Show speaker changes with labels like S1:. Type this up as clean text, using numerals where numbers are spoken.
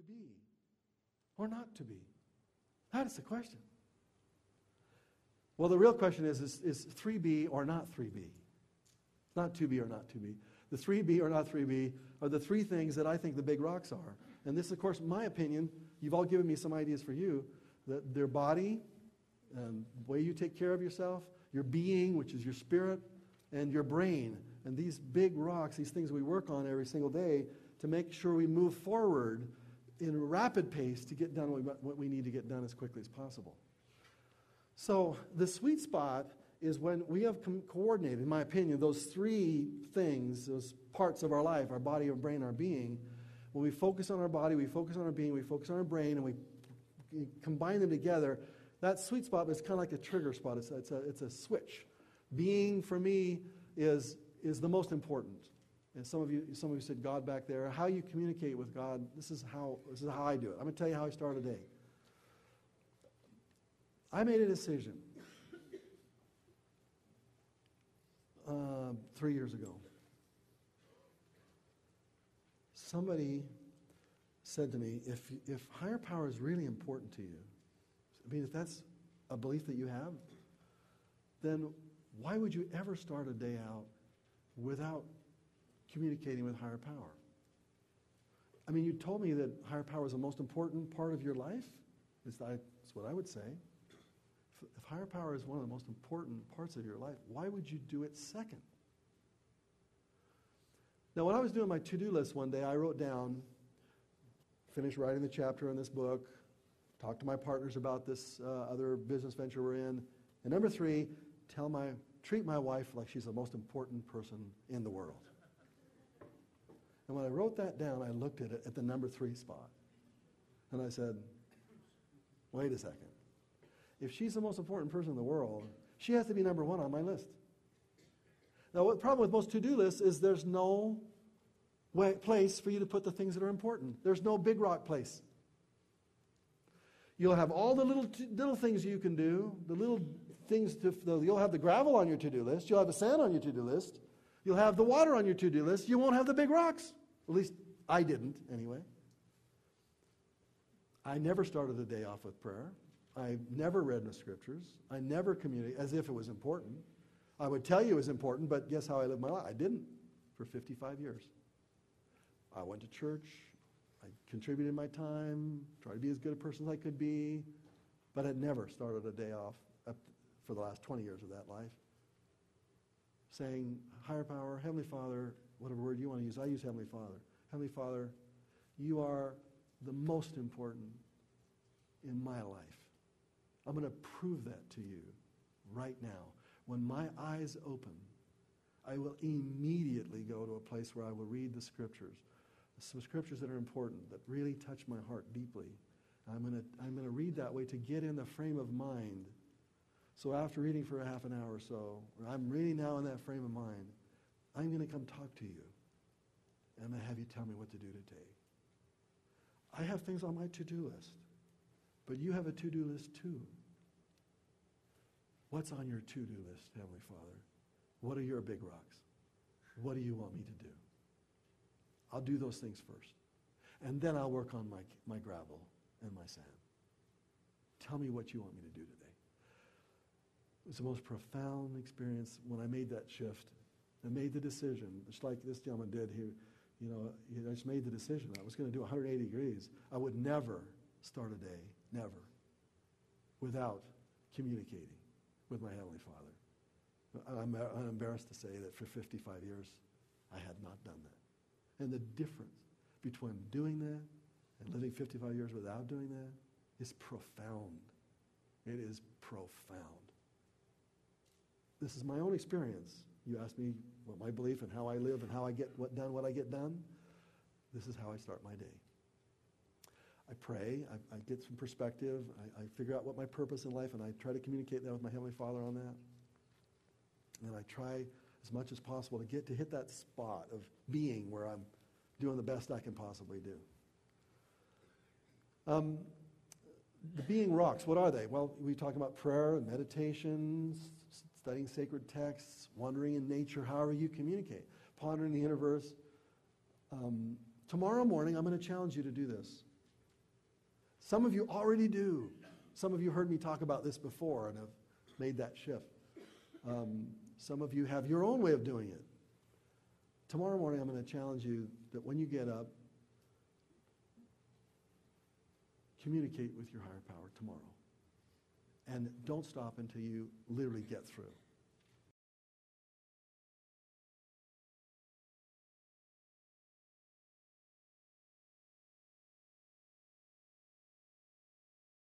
S1: be or not to be? That is the question. Well, the real question is 3B or not 3B? It's not 2B or not 2B. The 3B or not 3B are the three things that I think the big rocks are. And this, of course, my opinion, you've all given me some ideas for you, that their body, the way you take care of yourself, your being, which is your spirit, and your brain. And these big rocks, these things we work on every single day to make sure we move forward in a rapid pace to get done what we need to get done as quickly as possible. So the sweet spot is when we have coordinated, in my opinion, those three things, those parts of our life, our body, our brain, our being. When we focus on our body, we focus on our being, we focus on our brain, and we combine them together, that sweet spot is kind of like a trigger spot. It's a switch. Being, for me, is the most important. And some of you said God back there. How you communicate with God, this is how I do it. I'm going to tell you how I start a day. I made a decision 3 years ago. Somebody said to me, if higher power is really important to you, I mean, if that's a belief that you have, then why would you ever start a day out without communicating with higher power? I mean, you told me that higher power is the most important part of your life. That's what I would say. If higher power is one of the most important parts of your life, why would you do it second? Now, when I was doing my to-do list one day, I wrote down, finished writing the chapter in this book, talked to my partners about this other business venture we're in, and number 3, treat my wife like she's the most important person in the world. And when I wrote that down, I looked at it at the number 3 spot. And I said, wait a second. If she's the most important person in the world, she has to be number 1 on my list. Now, the problem with most to-do lists is there's no place for you to put the things that are important. There's no big rock place. You'll have all the little things you can do, the little things you'll have the gravel on your to-do list, you'll have the sand on your to-do list, you'll have the water on your to-do list, you won't have the big rocks. At least I didn't, anyway. I never started the day off with prayer. I never read in the scriptures. I never communicated as if it was important. I would tell you it was important, but guess how I lived my life? I didn't for 55 years. I went to church. I contributed my time, tried to be as good a person as I could be, but had never started a day off for the last 20 years of that life saying, higher power, Heavenly Father, whatever word you want to use, I use Heavenly Father. Heavenly Father, you are the most important in my life. I'm going to prove that to you right now. When my eyes open, I will immediately go to a place where I will read the scriptures. Some scriptures that are important, that really touch my heart deeply. I'm going to read that way to get in the frame of mind. So after reading for a half an hour or so, or I'm reading now in that frame of mind, I'm going to come talk to you. And I'm going to have you tell me what to do today. I have things on my to-do list, but you have a to-do list too. What's on your to-do list, Heavenly Father? What are your big rocks? What do you want me to do? I'll do those things first. And then I'll work on my gravel and my sand. Tell me what you want me to do today. It was the most profound experience when I made that shift and made the decision, just like this gentleman did here. I just made the decision. I was going to do 180 degrees. I would never start a day, never, without communicating with my Heavenly Father. I'm embarrassed to say that for 55 years, I had not done that. And the difference between doing that and living 55 years without doing that is profound. It is profound. This is my own experience. You asked me what my belief and how I live and how I get what I get done. This is how I start my day. I pray. I get some perspective. I figure out what my purpose in life, and I try to communicate that with my Heavenly Father on that. And I try as much as possible to hit that spot of being where I'm doing the best I can possibly do. The being rocks, what are they? Well, we talk about prayer and meditation, studying sacred texts, wandering in nature, however you communicate, pondering the universe. Tomorrow morning, I'm going to challenge you to do this. Some of you already do. Some of you heard me talk about this before and have made that shift. Some of you have your own way of doing it. Tomorrow morning, I'm going to challenge you that when you get up, communicate with your higher power tomorrow. And don't stop until you literally get through.